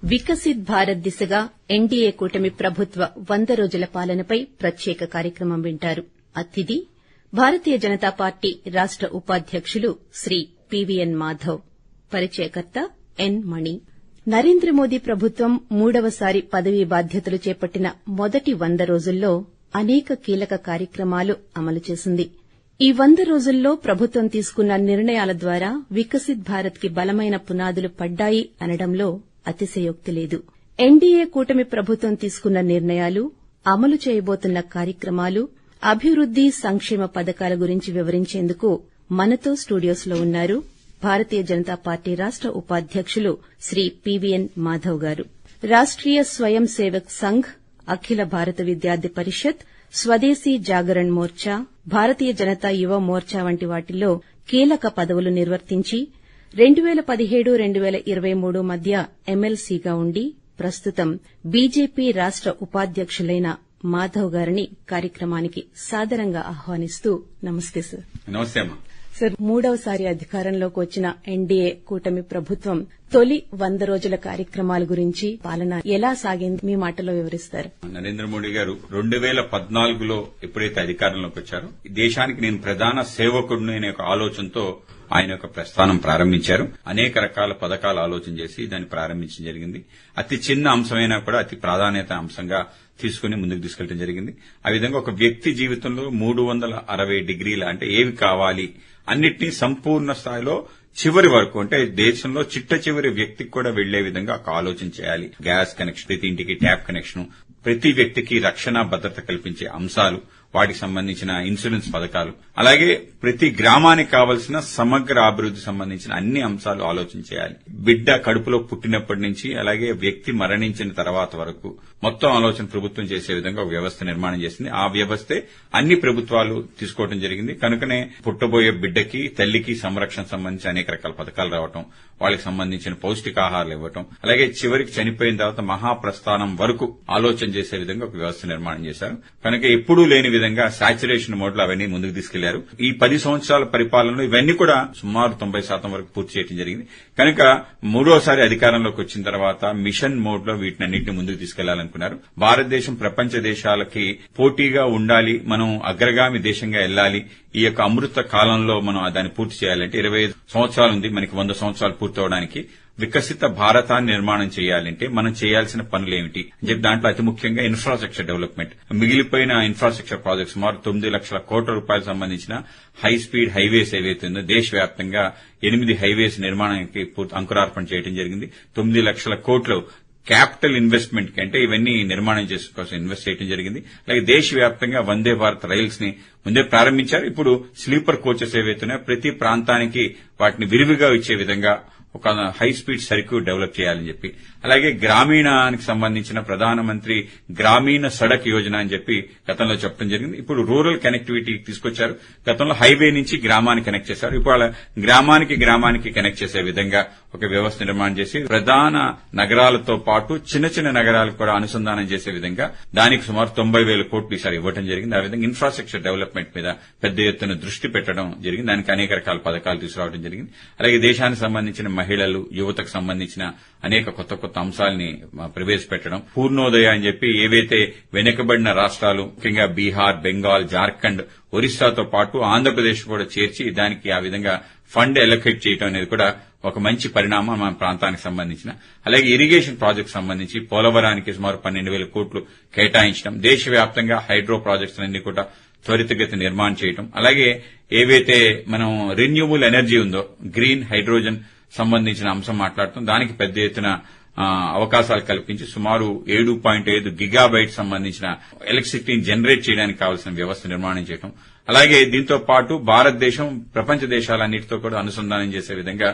వికసిత్ భారత్ దిశగా ఎన్డీఏ కూటమి ప్రభుత్వ 100 రోజుల పాలనపై ప్రత్యేక కార్యక్రమం వింటారు. అతిథి భారతీయ జనతా పార్టీ రాష్ట ఉపాధ్యకులు శ్రీ పీవీఎన్ మాధవ్. పరిచయకర్త ఎన్ మణి. నరేంద్ర మోదీ ప్రభుత్వం 3వసారి పదవీ బాధ్యతలు చేపట్టిన మొదటి 100 రోజుల్లో అనేక కీలక కార్యక్రమాలు అమలు చేసింది. ఈ 100 రోజుల్లో ప్రభుత్వం తీసుకున్న నిర్ణయాల ద్వారా వికసిత్ భారత్ కి బలమైన పునాదులు పడ్డాయి అనడంలో అతిశయోక్తి లేదు. ఎన్డీఏ కూటమి ప్రభుత్వం తీసుకున్న నిర్ణయాలు, అమలు చేయబోతున్న కార్యక్రమాలు, అభివృద్ది సంక్షేమ పథకాల గురించి వివరించేందుకు మనతో స్టూడియోస్లో ఉన్నారు భారతీయ జనతా పార్టీ రాష్ట ఉపాధ్యకులు శ్రీ పీవీఎన్ మాధవ్ గారు. రాష్ట్రీయ స్వయం సేవక్ సంఘ్, అఖిల భారత విద్యార్థి పరిషత్, స్వదేశీ జాగరణ్ మోర్చా, భారతీయ జనతా యువ మోర్చా వంటి వాటిల్లో కీలక పదవులు నిర్వర్తించి 2017-2023 మధ్య ఎమ్మెల్సీగా ఉండి ప్రస్తుతం బీజేపీ రాష్ట ఉపాధ్యకులైన మాధవ్ గారిని కార్యక్రమానికి సాదరంగా ఆహ్వానిస్తూ నమస్తే సార్. నమస్తే అమ్మా. సార్, 3వసారి అధికారంలోకి వచ్చిన ఎన్డీఏ కూటమి ప్రభుత్వం తొలి 100 రోజుల కార్యక్రమాల గురించి, పాలన ఎలా సాగింది మీ మాటలో వివరిస్తారు? నరేంద్ర మోడీ గారు 2014లో ఎప్పుడైతే అధికారంలోకి వచ్చారో దేశానికి నేను ప్రధాన సేవకుడిని అనే ఒక ఆలోచనతో ఆయన యొక్క ప్రస్థానం ప్రారంభించారు. అనేక రకాల పథకాలు ఆలోచన చేసి దాన్ని ప్రారంభించడం జరిగింది. అతి చిన్న అంశమైనా కూడా అతి ప్రాధాన్యత అంశంగా తీసుకుని ముందుకు తీసుకెళ్లడం జరిగింది. ఆ విధంగా ఒక వ్యక్తి జీవితంలో 360 డిగ్రీల అంటే ఏవి కావాలి అన్నిటినీ సంపూర్ణ స్థాయిలో చివరి వరకు అంటే దేశంలో చిట్ట చివరి వ్యక్తికి కూడా వెళ్లే విధంగా ఒక ఆలోచన చేయాలి. గ్యాస్ కనెక్షన్, ప్రతి ఇంటికి ట్యాప్ కనెక్షన్, ప్రతి వ్యక్తికి రక్షణ భద్రత కల్పించే అంశాలు, వాటికి సంబంధించిన ఇన్సూరెన్స్ పథకాలు, అలాగే ప్రతి గ్రామానికి కావలసిన సమగ్ర అభివృద్ది సంబంధించిన అన్ని అంశాలు ఆలోచన చేయాలి. బిడ్డ కడుపులో పుట్టినప్పటి నుంచి అలాగే వ్యక్తి మరణించిన తర్వాత వరకు మొత్తం ఆలోచన ప్రభుత్వం చేసే విధంగా ఒక వ్యవస్థ నిర్మాణం చేసింది. ఆ వ్యవస్థే అన్ని ప్రభుత్వాలు తీసుకోవడం జరిగింది. కనుకనే పుట్టబోయే బిడ్డకి, తల్లికి సంరక్షణ సంబంధించి అనేక రకాల పథకాలు రావటం, వాళ్ళకి సంబంధించిన పౌష్టికాహారాలు ఇవ్వటం, అలాగే చివరికి చనిపోయిన తర్వాత మహాప్రస్థానం వరకు ఆలోచన చేసే విధంగా ఒక వ్యవస్థ నిర్మాణం చేశారు. కనుక ఎప్పుడూ లేని విధంగా సాచురేషన్ మోడ్ లో అవన్నీ ముందుకు తీసుకెళ్లారు. ఈ 10 సంవత్సరాల పరిపాలనలో ఇవన్నీ కూడా సుమారు 90% వరకు పూర్తి చేయడం జరిగింది. కనుక 3వసారి అధికారంలోకి వచ్చిన తర్వాత మిషన్ మోడ్ లో వీటినన్నింటినీ ముందుకు తీసుకెళ్లాలనుకున్నారు. భారతదేశం ప్రపంచ దేశాలకి పోటీగా ఉండాలి, మనం అగ్రగామి దేశంగా వెళ్లాలి. ఈ యొక్క అమృత కాలంలో మనం దాన్ని పూర్తి చేయాలంటే 25 సంవత్సరాలు ఉంది మనకి 100 సంవత్సరాలు పూర్తవడానికి. వికసిత భారతాన్ని నిర్మాణం చేయాలంటే మనం చేయాల్సిన పనులేమిటి అని చెప్పి దాంట్లో అతి ముఖ్యంగా ఇన్ఫ్రాస్ట్రక్చర్ డెవలప్మెంట్, మిగిలిపోయిన ఇన్ఫ్రాస్ట్రక్చర్ ప్రాజెక్ట్స్ సుమారు 9 లక్షల కోట్ల రూపాయలకు సంబంధించిన హై స్పీడ్ హైవేస్ ఏవైతుందో దేశవ్యాప్తంగా 8 హైవేస్ నిర్మాణానికి అంకురార్పణ చేయడం జరిగింది. 9 లక్షల కోట్లు క్యాపిటల్ ఇన్వెస్ట్మెంట్ కి అంటే ఇవన్నీ నిర్మాణం చేసుకోసం ఇన్వెస్ట్ చేయడం జరిగింది. అలాగే దేశవ్యాప్తంగా వందే భారత్ రైల్స్ ని ముందే ప్రారంభించారు. ఇప్పుడు స్లీపర్ కోచెస్ ఏవైతున్నాయో ప్రతి ప్రాంతానికి వాటిని విరివిగా ఇచ్చే విధంగా ఒక హై స్పీడ్ సర్క్యూట్ డెవలప్ చేయాలని చెప్పి, అలాగే గ్రామీణానికి సంబంధించిన ప్రధానమంత్రి గ్రామీణ సడక్ యోజన అని చెప్పి గతంలో చెప్పడం జరిగింది. ఇప్పుడు రూరల్ కనెక్టివిటీ తీసుకొచ్చారు. గతంలో హైవే నుంచి గ్రామానికి కనెక్ట్ చేశారు. ఇప్పుడు గ్రామానికి కనెక్ట్ చేసే విధంగా ఒక వ్యవస్థ నిర్మాణం చేసి ప్రధాన నగరాలతో పాటు చిన్న చిన్న నగరాలకు కూడా అనుసంధానం చేసే విధంగా దానికి సుమారు 90,000 కోట్లు ఈసారి ఇవ్వడం జరిగింది. ఆ విధంగా ఇన్ఫ్రాస్ట్రక్చర్ డెవలప్మెంట్ మీద పెద్ద ఎత్తున దృష్టి పెట్టడం జరిగింది. దానికి అనేక రకాల పథకాలు తీసుకురావడం జరిగింది. అలాగే దేశానికి సంబంధించిన మహిళలు, యువతకు సంబంధించిన అనేక కొత్త కొత్త అంశాలని ప్రవేశపెట్టడం, పూర్ణోదయ అని చెప్పి ఏవైతే వెనుకబడిన రాష్ట్రాలు ముఖ్యంగా బీహార్, బెంగాల్, జార్ఖండ్, ఒరిస్సాతో పాటు ఆంధ్రప్రదేశ్ కూడా చేర్చి దానికి ఆ విధంగా ఫండ్ అలొకేట్ చేయడం అనేది కూడా ఒక మంచి పరిణామం మన ప్రాంతానికి సంబంధించిన. అలాగే ఇరిగేషన్ ప్రాజెక్ట్ సంబంధించి పోలవరానికి సుమారు 12,000 కోట్లు కేటాయించడం, దేశవ్యాప్తంగా హైడ్రో ప్రాజెక్ట్స్ అన్ని కూడా త్వరితగతి నిర్మాణం చేయడం, అలాగే ఏవైతే మనం రెన్యూవబుల్ ఎనర్జీ ఉందో గ్రీన్ హైడ్రోజన్ సంబంధించిన అంశం మాట్లాడటం, దానికి పెద్ద ఎత్తున అవకాశాలు కల్పించి సుమారు 7.5 గిగాబైట్ సంబంధించిన ఎలక్ట్రిసిటీని జనరేట్ చేయడానికి కావాల్సిన వ్యవస్థ నిర్మాణం చేయడం, అలాగే దీంతో పాటు భారతదేశం ప్రపంచ దేశాలన్నిటితో కూడా అనుసంధానం చేసే విధంగా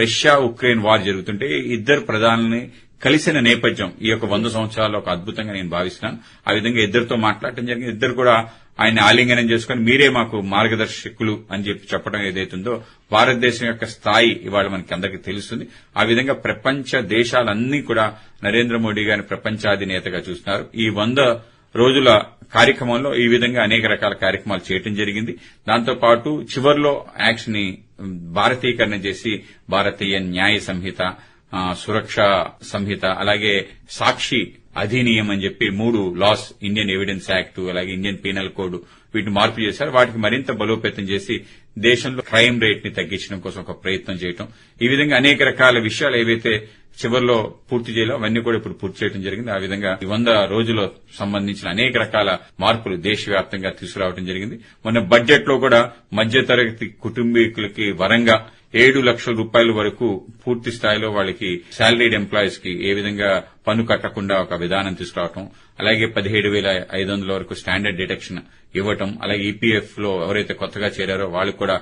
రష్యా ఉక్రెయిన్ వార్ జరుగుతుంటే ఇద్దరు ప్రధానుల్ని కలిసిన నేపథ్యం ఈ యొక్క 100 సంవత్సరాల్లో ఒక అద్భుతంగా నేను భావిస్తున్నాను. ఆ విధంగా ఇద్దరితో మాట్లాడటం జరిగింది. ఇద్దరు కూడా ఆయన ఆలింగనం చేసుకుని మీరే మాకు మార్గదర్శకులు అని చెప్పి చెప్పడం ఏదైతుందో భారతదేశం యొక్క స్థాయి ఇవాళ మనకి అందరికీ తెలుస్తుంది. ఆ విధంగా ప్రపంచ దేశాలన్నీ కూడా నరేంద్ర మోడీ గారిని ప్రపంచాధినేతగా చూస్తున్నారు. ఈ 100 రోజుల కార్యక్రమంలో ఈ విధంగా అనేక రకాల కార్యక్రమాలు చేయడం జరిగింది. దాంతోపాటు చివర్లో యాక్ట్స్ ని భారతీకరణ చేసి భారతీయ న్యాయ సంహిత, సురక్ష సంహిత, అలాగే సాక్షి అధినియం అని చెప్పి 3 లాస్, ఇండియన్ ఎవిడెన్స్ యాక్ట్, అలాగే ఇండియన్ పీనల్ కోడ్, వీటిని మార్పు చేశారు. వాటికి మరింత బలోపేతం చేసి దేశంలో క్రైమ్ రేట్ ని తగ్గించడం కోసం ఒక ప్రయత్నం చేయడం, ఈ విధంగా అనేక రకాల విషయాలు ఏవైతే చివరిలో పూర్తి చేయాలో అవన్నీ కూడా ఇప్పుడు పూర్తి చేయడం జరిగింది. ఆ విధంగా 100 రోజుల్లో సంబంధించిన అనేక రకాల మార్పులు దేశవ్యాప్తంగా తీసుకురావడం జరిగింది. మొన్న బడ్జెట్ లో కూడా మధ్యతరగతి కుటుంబీకులకి వరంగా 7 లక్షల రూపాయల వరకు పూర్తి స్థాయిలో వాళ్ళకి శాలరీడ్ ఎంప్లాయీస్ కి ఏ విధంగా పన్ను కట్టకుండా ఒక విధానం తీసుకురావడం, అలాగే 17,500 వరకు స్టాండర్డ్ డిడక్షన్ ఇవ్వటం, అలాగే ఈపీఎఫ్ లో ఎవరైతే కొత్తగా చేరారో వాళ్ళకు కూడా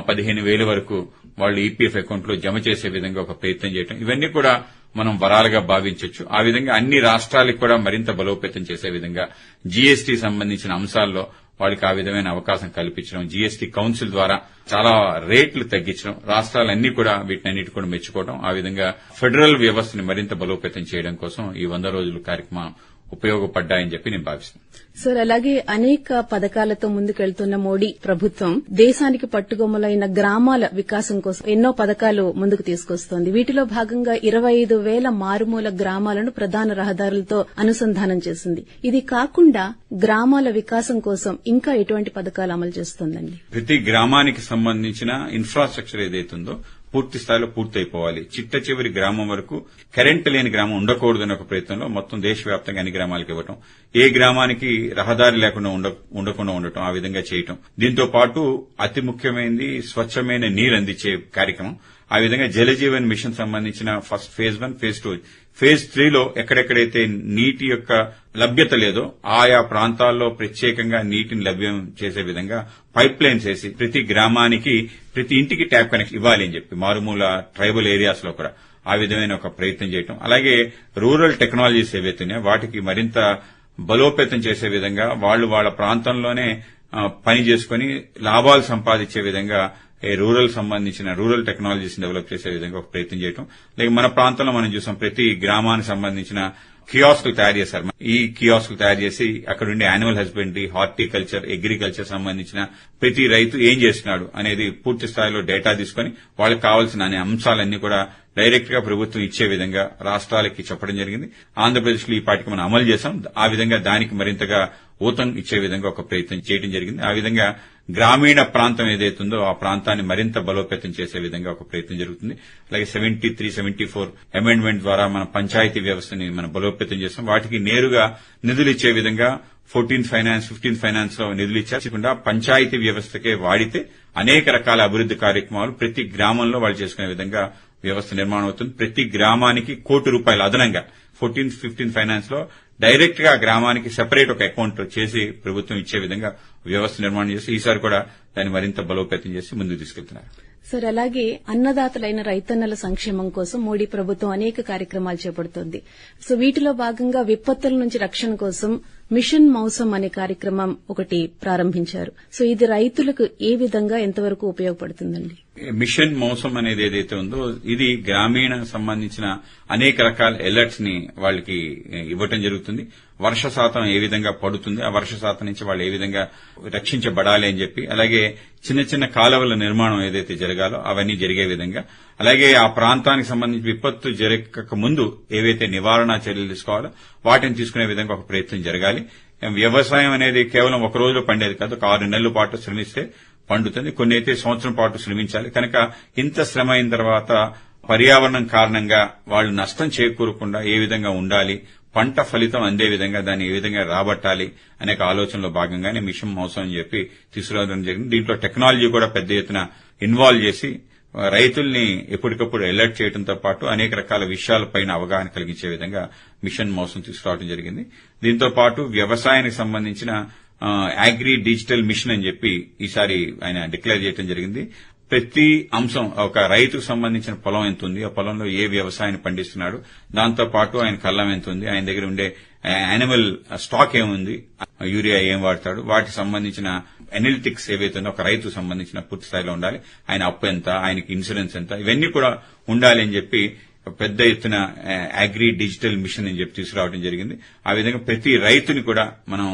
15,000 వరకు వాళ్ళు ఈపీఎఫ్ అకౌంట్ లో జమ చేసే విధంగా ఒక ప్రయత్నం చేయడం, ఇవన్నీ కూడా మనం వరాలుగా భావించవచ్చు. ఆ విధంగా అన్ని రాష్ట్రాలకు కూడా మరింత బలోపేతం చేసే విధంగా జీఎస్టీ సంబంధించిన అంశాల్లో వాళ్ళకి ఆ విధమైన అవకాశం కల్పించడం, జీఎస్టీ కౌన్సిల్ ద్వారా చాలా రేట్లు తగ్గించడం, రాష్ట్రాలన్నీ కూడా వీటన్నిటి కూడా మెచ్చుకోవడం, ఆ విధంగా ఫెడరల్ వ్యవస్థని మరింత బలోపేతం చేయడం కోసం ఈ 100 రోజుల కార్యక్రమం ఉపయోగపడ్డాయని చెప్పి నేను భావిస్తున్నాను. సార్, అలాగే అనేక పథకాలతో ముందుకెళ్తున్న మోడీ ప్రభుత్వం దేశానికి పట్టుగొమ్మలైన గ్రామాల వికాసం కోసం ఎన్నో పథకాలు ముందుకు తీసుకొస్తోంది. వీటిలో భాగంగా 25,000 మారుమూల గ్రామాలను ప్రధాన రహదారులతో అనుసంధానం చేసింది. ఇది కాకుండా గ్రామాల వికాసం కోసం ఇంకా ఎటువంటి పథకాలు అమలు చేస్తోందండి? ప్రతి గ్రామానికి సంబంధించిన ఇన్ఫ్రాస్ట్రక్చర్ ఏదైతుందో పూర్తి స్థాయిలో పూర్తయిపోవాలి. చిట్ట చివరి గ్రామం వరకు కరెంటు లేని గ్రామం ఉండకూడదనే ఒక ప్రయత్నంలో మొత్తం దేశవ్యాప్తంగా అన్ని గ్రామాలకు ఇవ్వటం, ఏ గ్రామానికి రహదారి లేకుండా ఉండకుండా ఉండటం, ఆ విధంగా చేయటం. దీంతో పాటు అతి ముఖ్యమైనది స్వచ్ఛమైన నీరు అందించే కార్యక్రమం. ఆ విధంగా జలజీవన్ మిషన్ సంబంధించిన ఫస్ట్ ఫేజ్ 1, ఫేజ్ 2, ఫేజ్ 3లో ఎక్కడెక్కడైతే నీటి యొక్క లభ్యత లేదో ఆయా ప్రాంతాల్లో ప్రత్యేకంగా నీటిని లభ్యం చేసే విధంగా పైప్ లైన్స్ వేసి ప్రతి గ్రామానికి ప్రతి ఇంటికి ట్యాప్ కనెక్షన్ ఇవ్వాలి అని చెప్పి మారుమూల ట్రైబల్ ఏరియాస్ లో కూడా ఆ విధమైన ఒక ప్రయత్నం చేయటం, అలాగే రూరల్ టెక్నాలజీస్ ఏవైతున్నాయో వాటికి మరింత బలోపేతం చేసే విధంగా వాళ్ళ ప్రాంతంలోనే పని చేసుకుని లాభాలు సంపాదించే విధంగా రూరల్ సంబంధించిన రూరల్ టెక్నాలజీస్ డెవలప్ చేసే విధంగా ఒక ప్రయత్నం చేయటం. లేక మన ప్రాంతంలో మనం చూసాం ప్రతి గ్రామానికి సంబంధించిన కియాస్కులు తయారు చేశారు. ఈ కియాస్కులు తయారు చేసి అక్కడ ఉండే యానిమల్ హస్బెండరీ, హార్టికల్చర్, అగ్రికల్చర్ సంబంధించిన ప్రతి రైతు ఏం చేస్తున్నాడు అనేది పూర్తి స్థాయిలో డేటా తీసుకుని వాళ్ళకి కావాల్సిన అనే అంశాలన్నీ కూడా డైరెక్ట్ గా ప్రభుత్వం ఇచ్చే విధంగా రాష్ట్రాలకి చెప్పడం జరిగింది. ఆంధ్రప్రదేశ్ లో ఈ పాటికి మనం అమలు చేశాం. ఆ విధంగా దానికి మరింతగా ఊతం ఇచ్చే విధంగా ఒక ప్రయత్నం చేయడం జరిగింది. ఆ విధంగా గ్రామీణ ప్రాంతం ఏదైతుందో ఆ ప్రాంతాన్ని మరింత బలోపేతం చేసే విధంగా ఒక ప్రయత్నం జరుగుతుంది. అలాగే 73, 74 అమెండ్మెంట్ ద్వారా మన పంచాయతీ వ్యవస్థని మనం బలోపేతం చేస్తాం. వాటికి నేరుగా నిధులు ఇచ్చే విధంగా 14th ఫైనాన్స్, 15th ఫైనాన్స్ లో నిధులు ఇచ్చాకుండా పంచాయతీ వ్యవస్థకే వాడితే అనేక రకాల అభివృద్ది కార్యక్రమాలు ప్రతి గ్రామంలో వాళ్ళు చేసుకునే విధంగా వ్యవస్థ నిర్మాణం అవుతుంది. ప్రతి గ్రామానికి ₹1 కోటి అదనంగా 14th, 15th ఫైనాన్స్ లో డైరెక్ట్ గా గ్రామానికి సెపరేట్ ఒక అకౌంట్ చేసి ప్రభుత్వం ఇచ్చే విధంగా వ్యవస్థ నిర్మాణం చేసి ఈసారి కూడా దాన్ని మరింత బలోపేతం చేసి ముందుకు తీసుకెళ్తున్నారు. సార్, అలాగే అన్నదాతలైన రైతన్నల సంక్షేమం కోసం మోడీ ప్రభుత్వం అనేక కార్యక్రమాలు చేపడుతోంది. సో వీటిలో భాగంగా విపత్తుల నుంచి రక్షణ కోసం మిషన్ మౌసం అనే కార్యక్రమం ఒకటి ప్రారంభించారు. సో ఇది రైతులకు ఏ విధంగా ఎంతవరకు ఉపయోగపడుతుందండి? మిషన్ మౌసం అనేది ఏదైతే ఉందో ఇది గ్రామీణ సంబంధించిన అనేక రకాల అలర్ట్స్ ని వాళ్ళకి ఇవ్వటం జరుగుతుంది. వర్ష శాతం ఏ విధంగా పడుతుంది, ఆ వర్ష శాతం నుంచి వాళ్ళు ఏ విధంగా రక్షించబడాలి అని చెప్పి, అలాగే చిన్న చిన్న కాలువల నిర్మాణం ఏదైతే జరగాలో అవన్నీ జరిగే విధంగా, అలాగే ఆ ప్రాంతానికి సంబంధించి విపత్తు జరగక ముందు ఏవైతే నివారణ చర్యలు తీసుకోవాలో వాటిని తీసుకునే విధంగా ఒక ప్రయత్నం జరగాలి. వ్యవసాయం అనేది కేవలం ఒక రోజులో పండేది కాదు, ఒక 6 నెలల పాటు శ్రమిస్తే పండుతుంది. కొన్ని అయితే సంవత్సరం పాటు శ్రమించాలి. కనుక ఇంత శ్రమ అయిన తర్వాత పర్యావరణం కారణంగా వాళ్ళు నష్టం చేకూరకుండా ఏ విధంగా ఉండాలి, పంట ఫలితం అందే విధంగా దాన్ని ఏ విధంగా రాబట్టాలి అనే ఆలోచనలో భాగంగానే మిషన్ మౌసం అని చెప్పి తీసుకురావడం జరిగింది. దీంట్లో టెక్నాలజీ కూడా పెద్ద ఎత్తున ఇన్వాల్వ్ చేసి రైతుల్ని ఎప్పటికప్పుడు అలర్ట్ చేయడంతో పాటు అనేక రకాల విషయాలపైన అవగాహన కలిగించే విధంగా మిషన్ మౌసం తీసుకురావడం జరిగింది. దీంతో పాటు వ్యవసాయానికి సంబంధించిన అగ్రి డిజిటల్ మిషన్ అని చెప్పి ఈసారి ఆయన డిక్లేర్ చేయడం జరిగింది. ప్రతి అంశం, ఒక రైతుకు సంబంధించిన పొలం ఎంత ఉంది, ఆ పొలంలో ఏ వ్యవసాయాన్ని పండిస్తున్నాడు, దాంతో పాటు ఆయన కల్లం ఎంత ఉంది, ఆయన దగ్గర ఉండే యానిమల్ స్టాక్ ఏముంది, యూరియా ఏం వాడతాడు, వాటికి సంబంధించిన అనలిటిక్స్ ఏవైతుందో ఒక రైతుకు సంబంధించిన పూర్తి స్థాయిలో ఉండాలి. ఆయన అప్పు ఎంత, ఆయనకి ఇన్సూరెన్స్ ఎంత, ఇవన్నీ కూడా ఉండాలి అని చెప్పి పెద్ద ఎత్తున అగ్రి డిజిటల్ మిషన్ అని చెప్పి తీసుకురావడం జరిగింది. ఆ విధంగా ప్రతి రైతుని కూడా మనం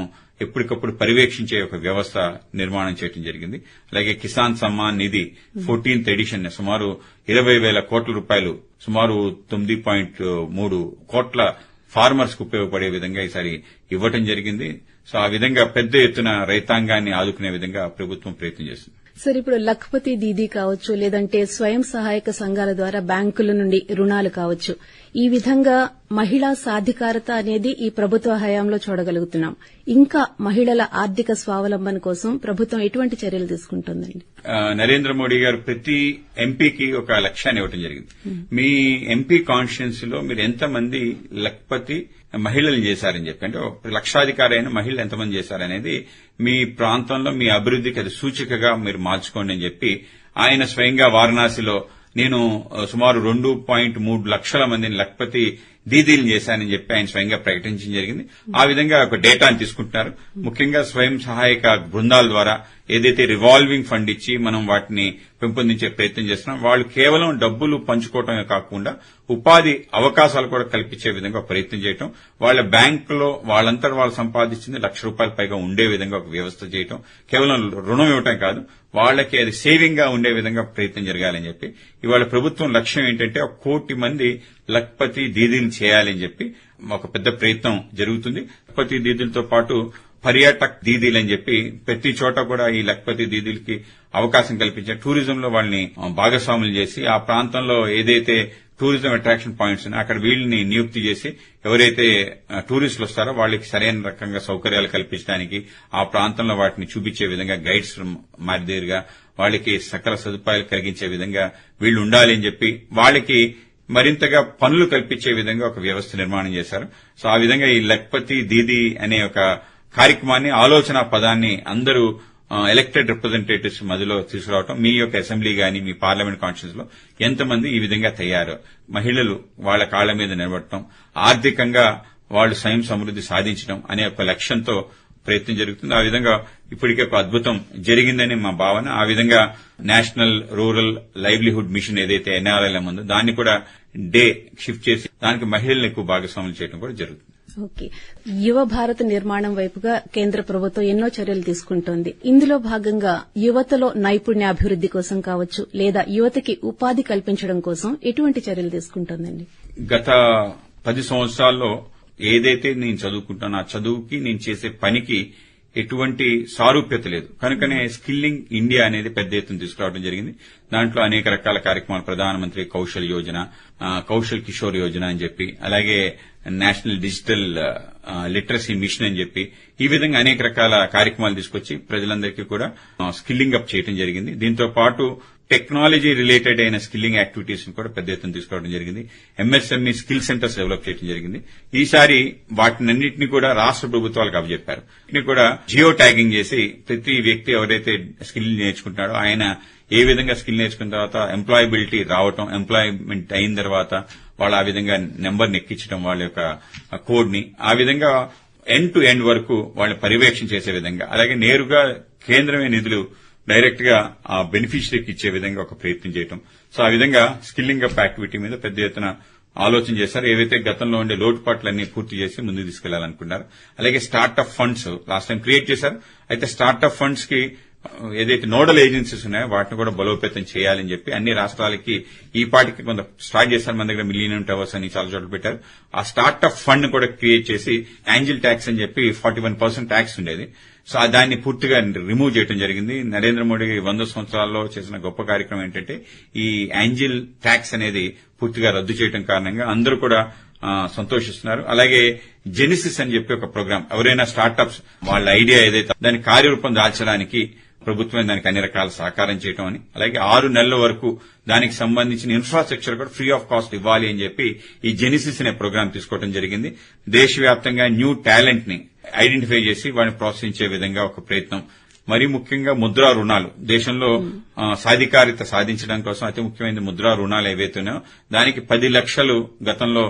ఎప్పటికప్పుడు పర్యవేక్షించే ఒక వ్యవస్థ నిర్మాణం చేయడం జరిగింది. అలాగే కిసాన్ సమ్మాన్ నిధి 14th ఎడిషన్ సుమారు 20,000 కోట్ల రూపాయలు సుమారు 9.3 కోట్ల ఫార్మర్స్ కు ఉపయోగపడే విధంగా ఈసారి ఇవ్వటం జరిగింది. సో ఆ విధంగా పెద్ద ఎత్తున రైతాంగాన్ని ఆదుకునే విధంగా ప్రభుత్వం ప్రయత్నం చేస్తుంది. సార్, ఇప్పుడు లఖ్పతి దీదీ కావచ్చు, లేదంటే స్వయం సహాయక సంఘాల ద్వారా బ్యాంకుల నుండి రుణాలు కావచ్చు, ఈ విధంగా మహిళా సాధికారత అనేది ఈ ప్రభుత్వ హయాంలో చూడగలుగుతున్నాం. ఇంకా మహిళల ఆర్థిక స్వావలంబన కోసం ప్రభుత్వం ఎటువంటి చర్యలు తీసుకుంటుందండి? నరేంద్ర మోడీ గారు ప్రతి ఎంపీకి ఒక లక్ష్యాన్ని ఇవ్వడం జరిగింది. మీ ఎంపీ కాన్స్టిట్యున్సీ లో మీరు ఎంతమంది లఖ్పతి మహిళలు చేశారని చెప్పి, అంటే లక్షాధికారి అయిన మహిళలు ఎంతమంది చేశారనేది మీ ప్రాంతంలో మీ అభివృద్దికి అది సూచికగా మీరు మార్చుకోండి అని చెప్పి ఆయన స్వయంగా వారణాసిలో నేను సుమారు 2.3 లక్షల మందిని లఖ్పతి దీదీలు చేశానని చెప్పి ఆయన స్వయంగా ప్రకటించడం జరిగింది. ఆ విధంగా ఒక డేటాను తీసుకుంటున్నారు. ముఖ్యంగా స్వయం సహాయక బృందాల ద్వారా ఏదైతే రివాల్వింగ్ ఫండ్ ఇచ్చి మనం వాటిని పెంపొందించే ప్రయత్నం చేస్తున్నాం, వాళ్ళు కేవలం డబ్బులు పంచుకోవటమే కాకుండా ఉపాధి అవకాశాలు కూడా కల్పించే విధంగా ప్రయత్నం చేయటం, వాళ్ళ బ్యాంకులో వాళ్ళంతటా వాళ్ళు సంపాదించింది ₹1,00,000 పైగా ఉండే విధంగా ఒక వ్యవస్థ చేయటం, కేవలం రుణం ఇవ్వటం కాదు, వాళ్ళకి అది సేవింగ్ గా ఉండే విధంగా ప్రయత్నం జరగాలని చెప్పి ఇవాళ ప్రభుత్వం లక్ష్యం ఏంటంటే 1 కోటి మంది లఖ్పతి దీదీలు చేయాలని చెప్పి ఒక పెద్ద ప్రయత్నం జరుగుతుంది. లఖ్పతి దీదీలతో పాటు పర్యాటక్ దీదీలు అని చెప్పి ప్రతి చోట కూడా ఈ లఖ్పతి దీదీలకి అవకాశం కల్పించే టూరిజంలో వాళ్ళని భాగస్వాములు చేసి ఆ ప్రాంతంలో ఏదైతే టూరిజం అట్రాక్షన్ పాయింట్స్ ఉన్నాయో అక్కడ వీళ్ళని నియుక్తి చేసి ఎవరైతే టూరిస్టులు వస్తారో వాళ్ళకి సరైన రకంగా సౌకర్యాలు కల్పించడానికి ఆ ప్రాంతంలో వాటిని చూపించే విధంగా గైడ్స్ మాదిరిగా వాళ్ళకి సకల సదుపాయాలు కలిగించే విధంగా వీళ్లు ఉండాలి అని చెప్పి వాళ్ళకి మరింతగా పనులు కల్పించే విధంగా ఒక వ్యవస్థ నిర్మాణం చేశారు. సో ఆ విధంగా ఈ లఖ్పతి దీదీ అనే ఒక కార్యక్రమాన్ని, ఆలోచన పదాన్ని అందరూ ఎలక్టెడ్ రిప్రజెంటేటివ్స్ మధ్యలో తీసుకురావడం, మీ యొక్క అసెంబ్లీ గాని మీ పార్లమెంట్ కాన్స్టిట్యూన్స్ లో ఎంతమంది ఈ విధంగా తయారు మహిళలు వాళ్ళ కాళ్ల మీద నిలబడటం, ఆర్థికంగా వాళ్ళు స్వయం సమృద్ది సాధించడం అనే ఒక లక్ష్యంతో ప్రయత్నం జరుగుతుంది. ఆ విధంగా ఇప్పటికే ఒక అద్భుతం జరిగిందని మా భావన. ఆ విధంగా నేషనల్ రూరల్ లైవ్లీహుడ్ మిషన్ ఏదైతే ఎన్ఆర్ఎల్ఎం ఉందో దాన్ని కూడా డే షిఫ్ట్ చేసి దానికి మహిళలను ఎక్కువ భాగస్వాములు చేయడం కూడా జరుగుతుంది. ఓకే, యువ భారత నిర్మాణం వైపుగా కేంద్ర ప్రభుత్వం ఎన్నో చర్యలు తీసుకుంటోంది. ఇందులో భాగంగా యువతలో నైపుణ్యాభివృద్ది కోసం కావచ్చు, లేదా యువతకి ఉపాధి కల్పించడం కోసం ఎటువంటి చర్యలు తీసుకుంటోందండి? గత 10 సంవత్సరాల్లో ఏదైతే నేను చదువుకుంటానో ఆ చదువుకి నేను చేసే పనికి ఎటువంటి సారూప్యత లేదు. కనుకనే స్కిల్లింగ్ ఇండియా అనేది పెద్ద ఎత్తున తీసుకురావడం జరిగింది. దాంట్లో అనేక రకాల కార్యక్రమాలు, ప్రధానమంత్రి కౌశల్ యోజన, కౌశల్ కిషోర్ యోజన అని చెప్పి, అలాగే నేషనల్ డిజిటల్ లిటరసీ మిషన్ అని చెప్పి ఈ విధంగా అనేక రకాల కార్యక్రమాలు తీసుకొచ్చి ప్రజలందరికీ కూడా స్కిల్లింగ్ అప్ చేయడం జరిగింది. దీంతో పాటు టెక్నాలజీ రిలేటెడ్ అయిన స్కిల్లింగ్ యాక్టివిటీస్ ని కూడా పెద్ద ఎత్తున తీసుకోవడం జరిగింది. ఎంఎస్ఎంఈ స్కిల్ సెంటర్స్ డెవలప్ చేయడం జరిగింది. ఈసారి వాటినన్నింటినీ కూడా రాష్ట ప్రభుత్వాలకు అప్పచెప్పారు. వీటిని కూడా జియో ట్యాగింగ్ చేసి ప్రతి వ్యక్తి ఎవరైతే స్కిల్ నేర్చుకుంటున్నాడో ఆయన ఏ విధంగా స్కిల్ నేర్చుకున్న తర్వాత ఎంప్లాయబిలిటీ రావటం, ఎంప్లాయ్మెంట్ అయిన తర్వాత వాళ్ళు ఆ విధంగా నెంబర్ని ఎక్కించడం, వాళ్ళ యొక్క కోడ్ ని ఆ విధంగా ఎండ్ టు ఎండ్ వరకు వాళ్ళని పర్యవేక్షణ చేసే విధంగా, అలాగే నేరుగా కేంద్రమే నిధులు డైరెక్ట్ గా ఆ బెనిఫిషరీకి ఇచ్చే విధంగా ఒక ప్రయత్నం చేయటం. సో ఆ విధంగా స్కిల్లింగ్ అప్ యాక్టివిటీ మీద పెద్ద ఎత్తున ఆలోచన చేశారు. ఏవైతే గతంలో ఉండే లోటుపాట్లన్నీ పూర్తి చేసి ముందుకు తీసుకెళ్లాలనుకున్నారు. అలాగే startup funds last time create చేశారు. అయితే స్టార్ట్అప్ ఫండ్స్ కి ఏదైతే నోడల్ ఏజెన్సీస్ ఉన్నాయో వాటిని కూడా బలోపేతం చేయాలని చెప్పి అన్ని రాష్ట్రాలకి ఈ పాటికి కొంత స్టార్ట్ చేశారు. మన దగ్గర మిలియన్ టవర్స్ అని చాలా చోట్ల పెట్టారు. ఆ స్టార్ట్అప్ ఫండ్ కూడా క్రియేట్ చేసి యాంజిల్ ట్యాక్స్ అని చెప్పి 41% ట్యాక్స్ ఉండేది. సో దాన్ని పూర్తిగా రిమూవ్ చేయడం జరిగింది. నరేంద్ర మోడీ 100 సంవత్సరాల్లో చేసిన గొప్ప కార్యక్రమం ఏంటంటే ఈ యాంజిల్ ట్యాక్స్ అనేది పూర్తిగా రద్దు చేయడం కారణంగా అందరూ కూడా సంతోషిస్తున్నారు. అలాగే జెనిసిస్ అని చెప్పి ఒక ప్రోగ్రామ్, ఎవరైనా స్టార్ట్అప్స్ వాళ్ళ ఐడియా ఏదైతే దాని కార్యరూపం దాల్చడానికి ప్రభుత్వం దానికి అన్ని రకాల సహకారం చేయడం అని, అలాగే 6 నెలల వరకు దానికి సంబంధించిన ఇన్ఫ్రాస్ట్రక్చర్ కూడా ఫ్రీ ఆఫ్ కాస్ట్ ఇవ్వాలి అని చెప్పి ఈ జెనిసిస్ అనే ప్రోగ్రాం తీసుకోవడం జరిగింది. దేశవ్యాప్తంగా న్యూ టాలెంట్ ని ఐడెంటిఫై చేసి వాటిని ప్రోత్సహించే విధంగా ఒక ప్రయత్నం. మరీ ముఖ్యంగా ముద్రా రుణాలు, దేశంలో సాధికారిత సాధించడం కోసం అతి ముఖ్యమైన ముద్రా రుణాలు ఏవైతే ఉన్నాయో దానికి 10 లక్షలు గతంలో